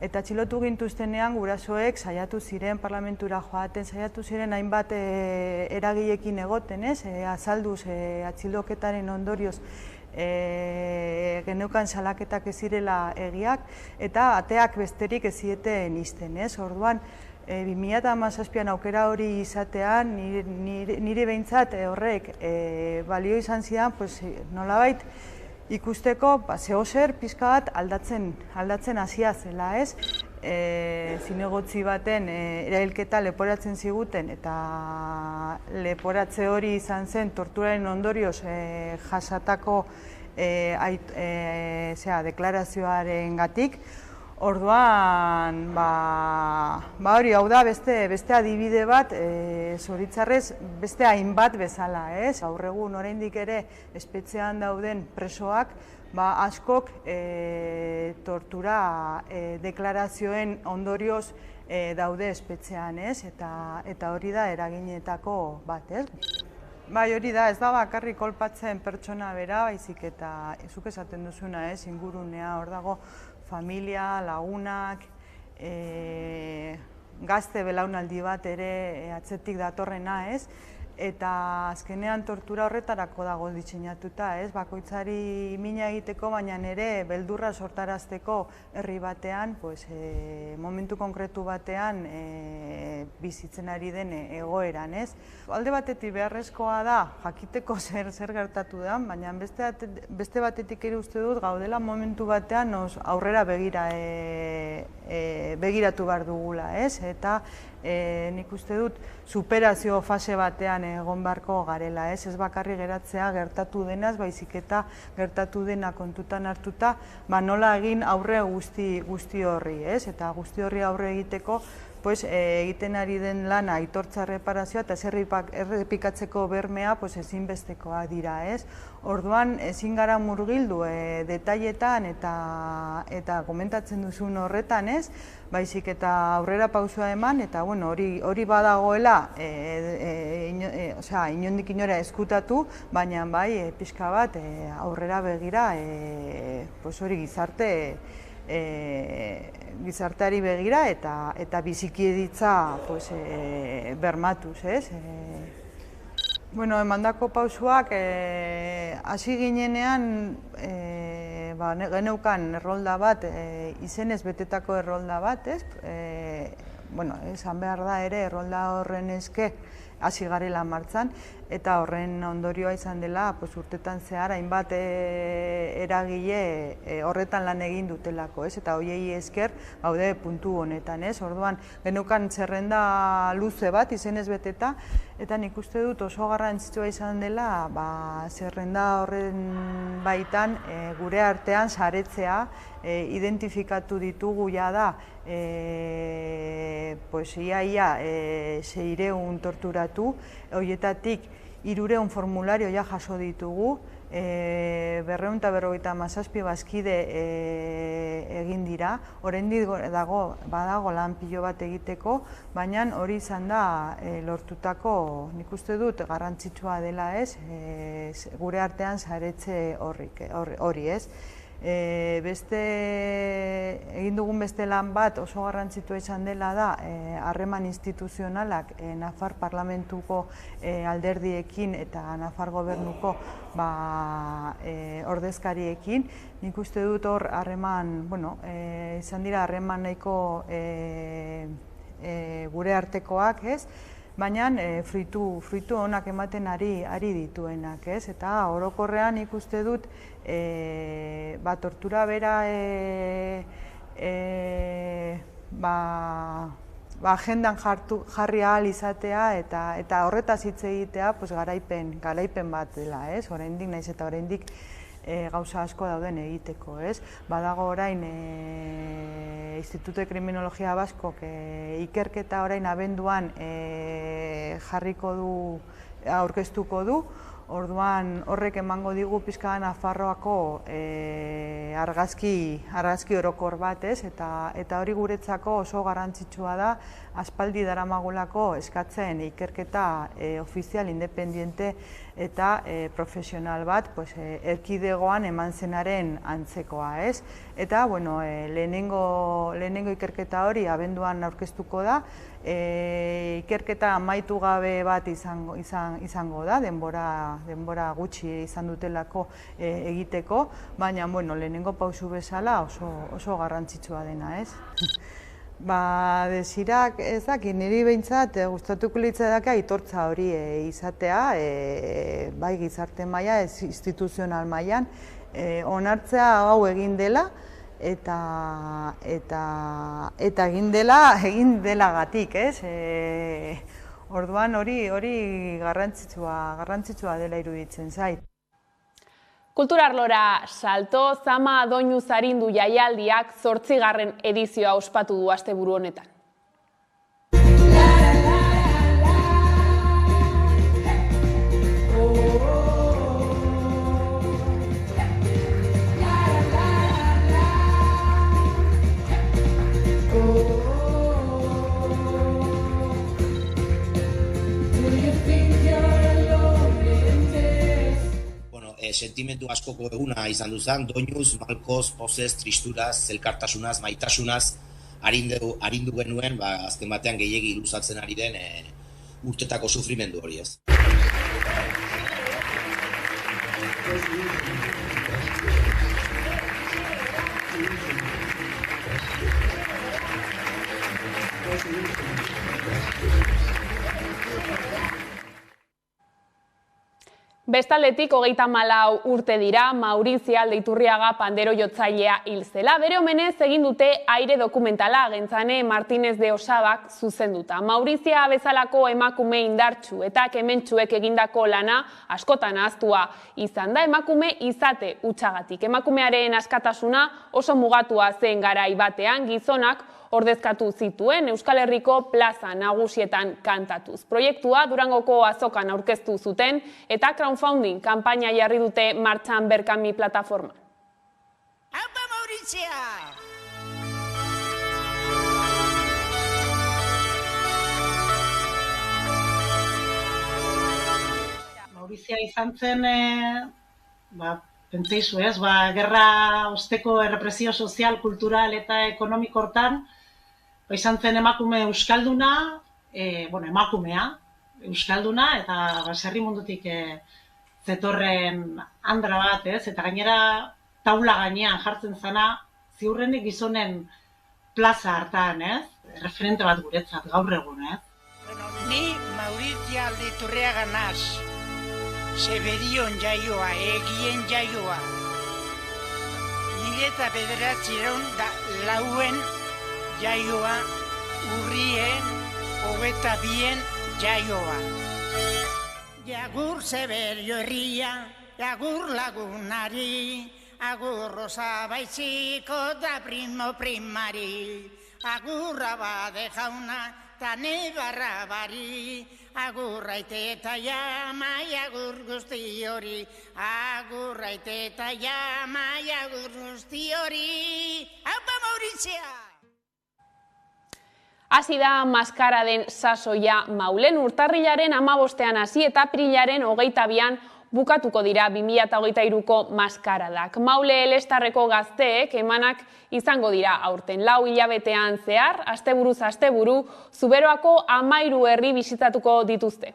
eta atxilotu gintuztenean gurasoek saiatu ziren parlamentura joaten, saiatu ziren hainbat eragileekin egoten, ez? Azalduz atxiloketaren ondorioz geneukan salaketak ez zirela egiak, eta ateak besterik ez zieten izten, ez? Orduan, 2017an aukera hori izatean, nire behintzat horrek balio izan zidan, nolabait ikusteko zehozer pixka bat aldatzen hasia zela, ez? Zinegotzi baten erailketa leporatzen ziguten, eta leporatze hori izan zen torturaren ondorioz jasatako deklarazioaren gatik. Orduan, hori, hau da beste adibide bat, zoritzarrez beste hainbat bezala, ez? Gaur egun oraindik ere espetxean dauden presoak, askok tortura deklarazioen ondorioz daude espetxean, ez? Eta hori da eraginetako bat, ez? Bai, hori da, ez da bakarrik kolpatzen pertsona bera, baizik eta zuk esaten duzuna, ez? Ingurunea, hor dago familia, lagunak, gazte belaunaldi bat ere atzetik datorrena, ez? Eta azkenean tortura horretarako dago diseinatuta, ez? Bakoitzari mina egiteko, baina ere beldurra sortarazteko herri batean, momentu konkretu batean bizitzen ari den egoeran, ez? Alde batetik beharrezkoa da jakiteko zer gertatu da, baina beste batetik ere uste dut gaudela momentu batean aurrera begiratu behar dugula, ez? Eta nik uste dut superazio fase batean egon beharko garela, ez? Ez bakarri geratzea gertatu denaz, baizik eta gertatu dena kontutan hartuta, nola egin aurre guzti horri, ez? Eta guzti horri aurre egiteko egiten ari den lana aitortza erreparazioa eta errepikatzeko bermea ezinbestekoa dira, ez? Orduan, ezin gara murgildu detailetan eta komentatzen duzun horretan, ez? Baizik eta aurrera pausua eman, eta hori badagoela, inondik inora eskutatu, baina bai, pixka bat aurrera begira, hori gizarteari begira eta bizikidetza bermatuz, ez? Emandako pausuak, hasi ginenean, geneukan errolda bat, izenez betetako errolda bat, ez? Esan behar da ere, errolda horren eske hasi garela martzan, eta horren ondorioa izan dela urtetan zehar hainbat eragile horretan lan egin dutelako, ez? Eta hoiei esker gaude puntu honetan, ez? Orduan, geneukan zerrenda luze bat izenez beteta, eta nik uste dut oso garrantzitsua izan dela zerrenda horren baitan gure artean saretzea, identifikatu ditugu jada ia 600 torturatu, horietatik 300 formulario jaso ditugu, 257 bazkide egin dira, oraindik badago lan pilo bat egiteko, baina hori izan da lortutako, nik uste dut garrantzitsua dela, ez, gure artean saretze hori, ez. Egin dugun beste lan bat oso garrantzitua izan dela da harreman instituzionalak Nafar parlamentuko alderdiekin eta Nafar gobernuko ordezkariekin. Nik uste dut hor harreman, izan dira harreman nahiko gure artekoak, ez? Baina fruitu onak ematen ari dituenak, ez? Eta orokorrean ikuste dut tortura bera agendan jarri ahal izatea eta horretaz hitz egitea garaipen bat dela, ez? Oraindik naiz eta oraindik gauza asko dauden egiteko, ez? Badago orain Instituto de Kriminologia Baskok ikerketa orain abenduan aurkeztuko du, orduan horrek emango digu pixka Nafarroako argazki orokor bat, ez? Eta hori guretzako oso garrantzitsua da, aspaldi daramagulako eskatzen ikerketa ofizial, independiente eta profesional bat erkidegoan eman zenaren antzekoa, ez? Eta, lehenengo ikerketa hori abenduan aurkeztuko da, ikerketa amaitu gabe bat izango da, denbora gutxi izan dutelako egiteko, baina, lehenengo pausu bezala oso garrantzitsua dena, ez? Desirak, ez dakit, niri behintzat gustatuko litzateke aitortza hori izatea, bai gizarte maila, ez instituzional mailan, onartzea hau egin dela, eta egin delagatik, ez? Orduan hori garrantzitsua dela iruditzen zait. Kulturarlora salto, Zama Doinu Zarindu jaialdiak 8. edizioa ospatu du asteburu honetan. Sentimendu askoko eguna izan duzan, doinuz, malkoz, pozez, tristuraz, elkartasunaz, maitasunaz, arindu genuen, azken batean gehiegi luzatzen ari den urtetako sufrimendu hori, ez. Bestaldetik 34 urte dira Maurizia Aldeiturriaga pandero jotzailea hil zela. Bere omenez egin dute aire dokumentala Gentzane Martínez de Osabak zuzenduta. Maurizia bezalako emakume indartsu eta kementsuek egindako lana askotan ahaztua izan da emakume izate hutsagatik. Emakumearen askatasuna oso mugatua zen garai batean, gizonak ordezkatu zituen Euskal Herriko plaza nagusietan kantatuz. Proiektua Durangoko azokan aurkeztu zuten eta crowdfunding kanpaina jarri dute martxan Berkami plataforma. Aupa Mauritzia! Maurizia izan zen, pentseizu ez, gerra osteko errepresio sozial, kultural eta ekonomiko hortan, izan zen emakume euskalduna, emakumea euskalduna, eta serri mundutik zetorren andra bat, ez, eta gainera taula gainean jartzen zana, ziurrenik gizonen plaza hartan, ez, referente bat guretzat gaur egun, ez. Ni Maurizia Alditurriaga naz. Seberion jaioa, egien jaioa. 1909 jaioa, urrien, 22 jaioa. Jagur Seberio herria, jagur lagunari, agur rosa baiziko da primo primari, agur abade jauna, tane barra bari, agurraite eta jamai agur guzti hori, agurraite eta jamai agur guzti hori. Aupa Mauritzia! Hasi da maskaraden sasoia Maulen. Urtarrilaren 15ean hasi eta aprilaren 22ean bukatuko dira 2023ko maskaradak. Maule Elestarreko gazteek emanak izango dira aurten. 4 hilabetean zehar, asteburuz asteburu, Zuberoako 13 herri bisitatuko dituzte.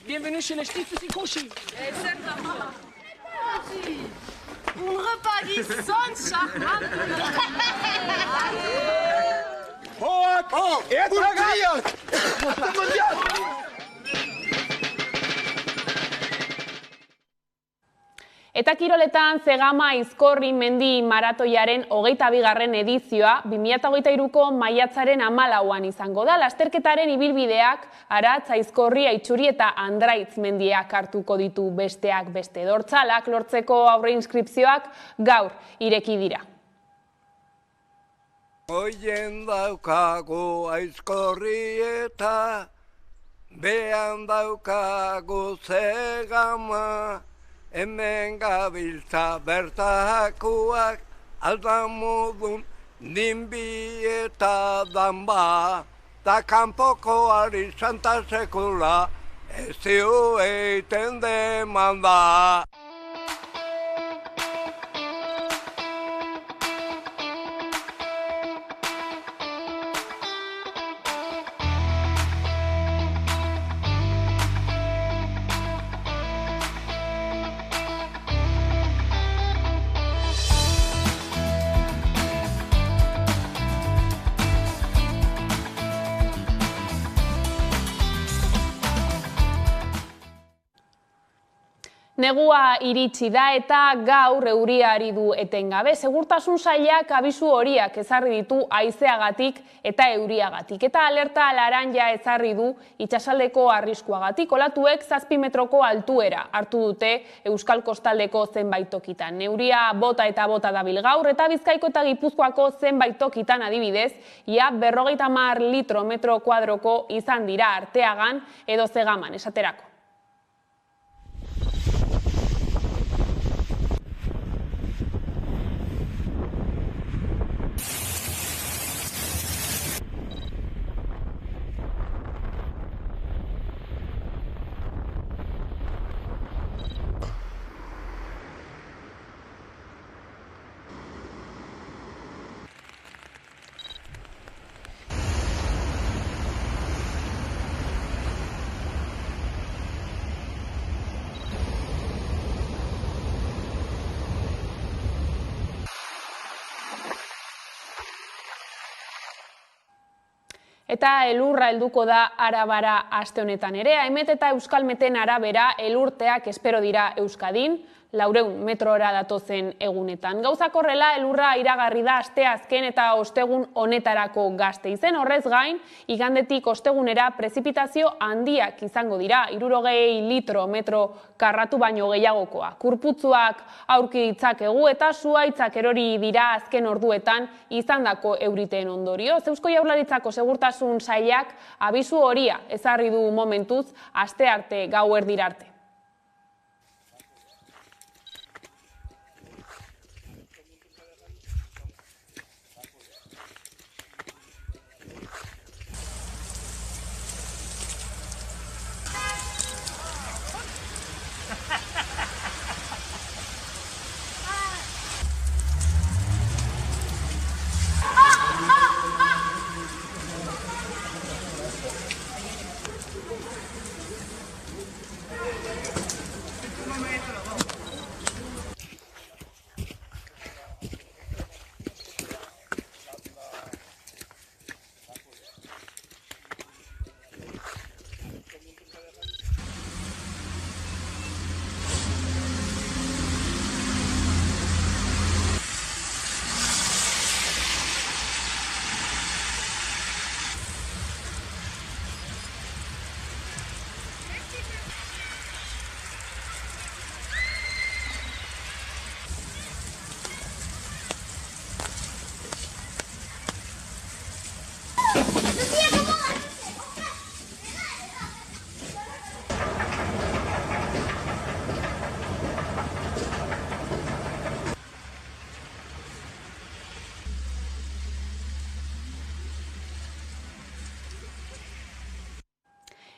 Bienvenue chez les Stifts et Cauchy. Exactement. Un repas qui sonne charmant. Eta kiroletan Zegama Aizkorri mendi maratoiaren 22. edizioa 2023ko maiatzaren 14an izango da. Lasterketaren ibilbideak Aratz, Aizkorri, Aitxuri eta Andraitz mendiak hartuko ditu besteak beste. Dortzalak lortzeko aurre inskripzioak gaur ireki dira. Oien daukagu Aizkorri eta behan daukagu Zegama. Hemen gabiltza bertakuak aldamudun nimbi eta danba. Da kanpokoari santa sekula ez ziu eiten demanda. Negua iritsi da eta gaur euria ari du etengabe. Segurtasun sailak abisu horiak ezarri ditu haizeagatik eta euriagatik. Eta alerta laranja ezarri du itsasaldeko arriskuagatik. Olatuek 7 metroko altuera hartu dute Euskal Kostaldeko zenbait tokitan. Euria bota eta bota dabil gaur eta Bizkaiko eta Gipuzkoako zenbait tokitan adibidez, ia 50 litro metro kuadroko izan dira Arteagan edo Zegaman esaterako. Eta elurra helduko da Arabara aste honetan ere. Aimet eta Euskalmeten arabera elurteak espero dira Euskadin, 400 metrora datozen egunetan. Gauzak horrela, elurra iragarri da asteazken eta ostegun honetarako Gasteizen. Horrez gain, igandetik ostegunera prezipitazio handiak izango dira, 60 litro metro karratu baino gehiagokoa. Kurputzuak aurki ditzakegu eta zuhaitzak erori dira azken orduetan izandako euriteen ondorioz. Eusko Jaurlaritzako Segurtasun Sailak abisu horia ezarri du momentuz astearte gauerdira arte.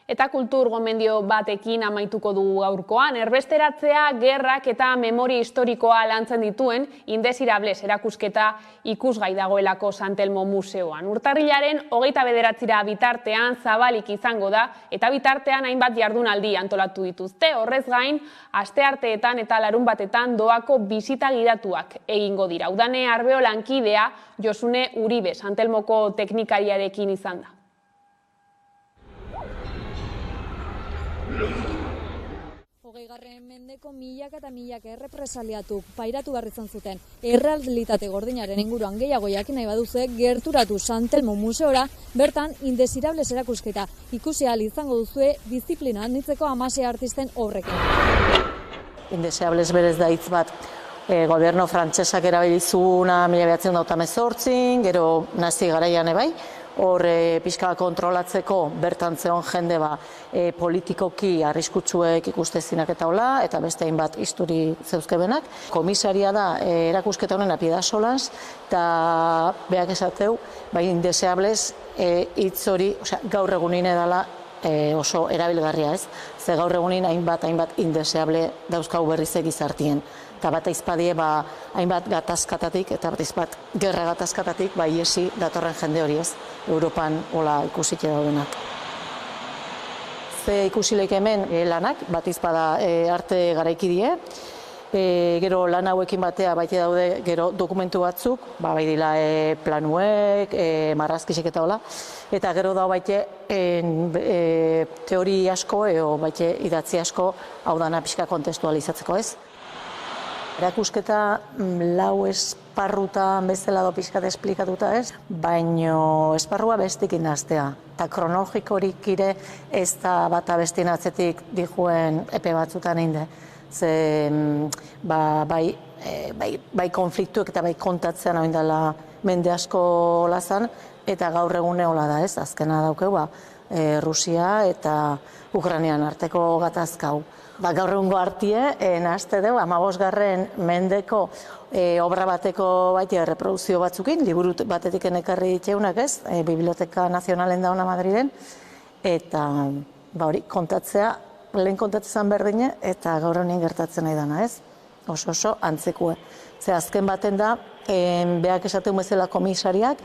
Eta kultur gomendio batekin amaituko dugu gaurkoan. Erbesteratzea, gerrak eta memoria historikoa lantzen dituen Indesirables erakusketa ikusgai dagoelako San Telmo Museoan. Urtarrilaren 29 bitartean zabalik izango da eta bitartean hainbat jardunaldi antolatu dituzte. Horrez gain, astearteetan eta larunbatetan doako bisita gidatuak egingo dira. Udane Arbeo lankidea Josune Uribe San Telmoko teknikariarekin izan da. 20. mendeko milaka eta milaka errepresaliatuk pairatu behar izan zuten errealitate gordinaren inguruan gehiago jakin nahi baduzue, gerturatu San Telmo Museora, bertan Indesirables erakusketa ikusi ahal izango duzue disiplina handitzeko 16 artisten obrekin. Indesirables berez da hitz bat goberno frantsesak erabili zuena 1918, gero nazi garaian ebai. Hor pixka kontrolatzeko bertan zeon jende politikoki arriskutsuek ikustezinak eta hola, eta beste hainbat isturi zeuzkebenak. Komisaria da erakusketa honen Pidasolas, eta beak esateu, Indeseables hitz hori gaur egunin edala oso erabilgarria ez. Ze gaur egunin hainbat indeseable dauzkau berriz egizartien. Eta bat aizpadie hainbat gatazkatatik eta bat aizpat gerra gatazkatatik iesi datorren jende hori ez, Europan hola ikusik daudenak. Ze ikusileik hemen lanak, bat aizpada arte garaikidie, gero lan hauekin batea baite daude gero dokumentu batzuk, bai dila planuek, marrazkisek eta hola, eta gero da baite teori asko edo baite idatzi asko hau dana pixka kontestualizatzeko ez. Erakusketa 4 esparrutan bezala do pixkat esplikatuta ez, baino esparrua bestekin hastea. Eta kronologikorik ere ez da bata bestien atzetik dijuen epe batzutan inde. Ze bai konfliktuek eta bai kontatzean hau indala mende asko lazan, eta gaur egune hola da ez, azkena daukeu Rusia eta Ukrainian arteko gatazkau. Gaur egungo hartie, nahazte dugu, 15. mendeko obra bateko baita reproduzio batzukin, liburu batetik ekarri diteunak ez, Biblioteka Nazionalen dauna Madriden, eta hori kontatzea, lehen kontatzen berdine, eta gaur honen gertatzen nahi dana ez, oso antzekue. Ze azken baten da, beak esaten bezala komisariak,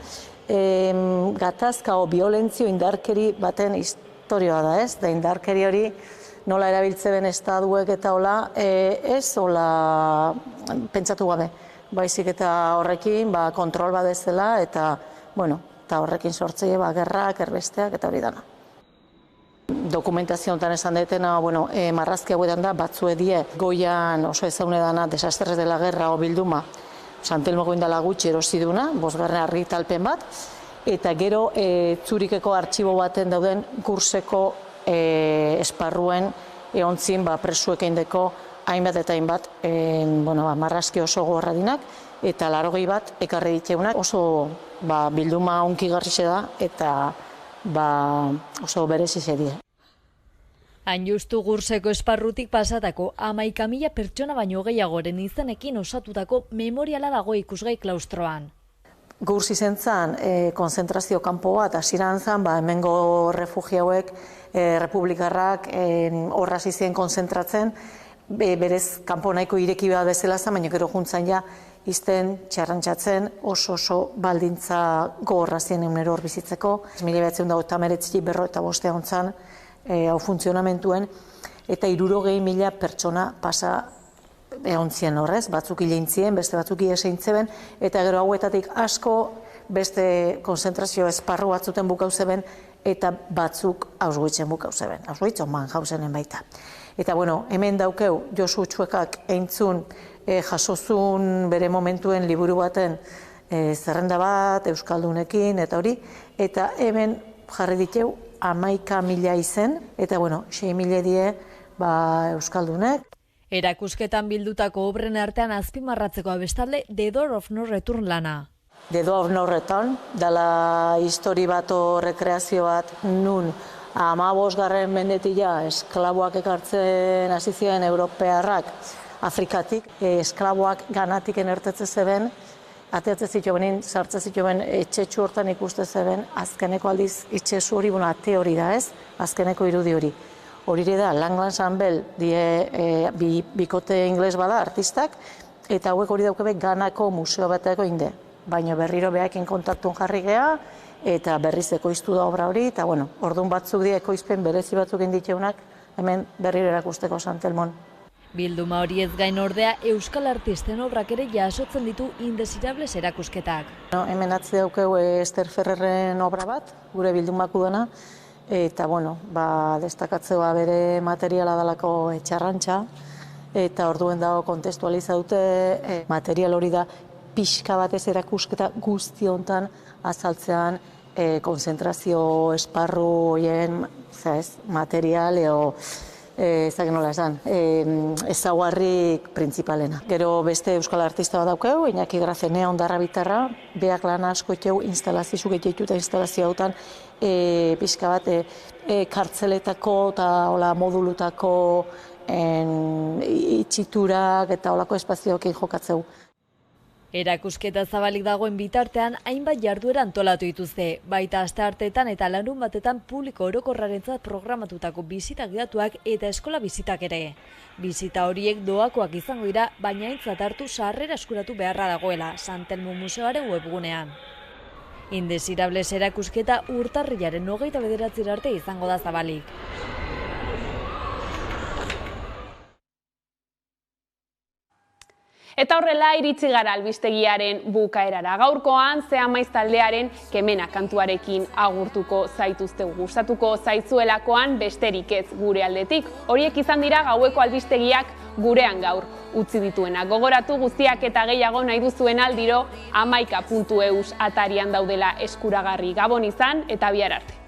gatazka o violentzio indarkeri baten historioa da ez, da indarkeri hori, nola erabiltzen estaduek eta hola, ez hola pentsatu gabe. Baizik eta horrekin kontrol badezela eta, eta horrekin sortzeie gerrak, erbesteak eta hori dana. Dokumentazio honetan esan detena, marrazki hauetan da, batzue die goian oso ezagune dana Desastres de la Guerra o bilduma, Santelmo goindala gutxi erosi duna, 5. argitalpen bat, eta gero Zurikeko artxibo baten dauden kurseko esparruen eontzin presuekin deko hainbat eta hainbat marrazki oso gogorra dinak, eta 80 bat ekarri diteunak oso bilduma hunkigarrixe da eta oso berezi zedie. Hain justu Gurseko esparrutik pasatako 11.000 pertsona baino gehiagoren izenekin osatutako memoriala dago ikusgai klaustroan. Gurs izen zen, konzentrazio kanpo bat, hasieran zen, hemengo refugiauek, republikarrak, horra zizien konzentratzen, berez kanpo nahiko ireki bat bezala zen, baina gero juntzan ja, izten, txarrantzatzen, oso baldintza gogorra zien egunero hor bizitzeko. 1989 hontzan, hau funtzionamentuen, eta 60.000 pertsona pasa egon zien horrez, batzuk hilintzien, beste batzuk ieseintzeben, eta gero hauetatik asko beste konzentrazio esparru batzuten bukau zeben, eta batzuk Auschwitzen bukau zeben, Auschwitz o Mauthasenen baita. Eta hemen daukeu Josu Txuekak eintzun jasozun bere momentuen liburu baten zerrenda bat, Euskaldunekin, eta hori, eta hemen jarri diteu 11.000 izen, eta 6.000 die Euskaldunek. Erakusketan bildutako obren artean azpimarratzeko abestalde The Door of No Return lana. The Door of No Return, dela histori bat o rekreazio bat nun 15. mendetila esklaboak ekartzen hasi ziren europearrak Afrikatik, esklaboak ganatik enertetze zeben, ateatzen zituen, sartzen zituen etxetxu hortan ikuste zeben, azkeneko aldiz itxesu hori, ate hori da ez, azkeneko irudi hori. Hori da, Langland Sambel bikote ingles bada, artistak, eta hauek hori daukebe Ganako museo bateko inde. Baina berriro behakin kontaktun jarri geha, eta berriz ekoiztu da obra hori, eta orduan batzuk die ekoizpen berezi batzuk inditeunak, hemen berriro erakusteko Santelmon. Bilduma hori ez gain ordea, euskal artisten obrak ere jasotzen ditu Indesirables erakusketak. Hemen atzi daukeu Ester Ferrerren obra bat, gure bildumako dena, eta destakatzeoa bere materiala dalako etxarrantza, eta orduen dago kontestualiza dute material hori da pixka batez erakusketa guzti hontan azaltzean konzentrazio esparru horien material ezagen nola esan, ezaugarrik printzipalena. Gero beste euskal artista bat daukeu, Iñaki Grazenea ondarra bitarra, beak lan asko etxeu instalazio zugetetu eta instalazio hautan pixka bat kartzeletako eta modulutako itxiturak eta olako espazioekin jokatzeu. Erakusketa zabalik dagoen bitartean hainbat jarduera antolatu dituzte, baita astearteetan eta larun batetan publiko orokorrarentzat programatutako bisita gidatuak eta eskola bizitak ere. Bisita horiek doakoak izango dira, baina aintzat hartu sarrera eskuratu beharra dagoela Santelmo Museoaren webgunean. Indesirables erakusketa urtarrilaren 29 arte izango da zabalik. Eta horrela iritsi gara albistegiaren bukaerara. Gaurkoan Zea Maiz taldearen Kemena kantuarekin agurtuko zaituztegu. Gustatuko zaizuelakoan besterik ez gure aldetik. Horiek izan dira gaueko albistegiak gurean gaur utzi dituena. Gogoratu guztiak eta gehiago nahi duzuen aldiro 11.eus atarian daudela eskuragarri. Gabon izan eta bihar arte.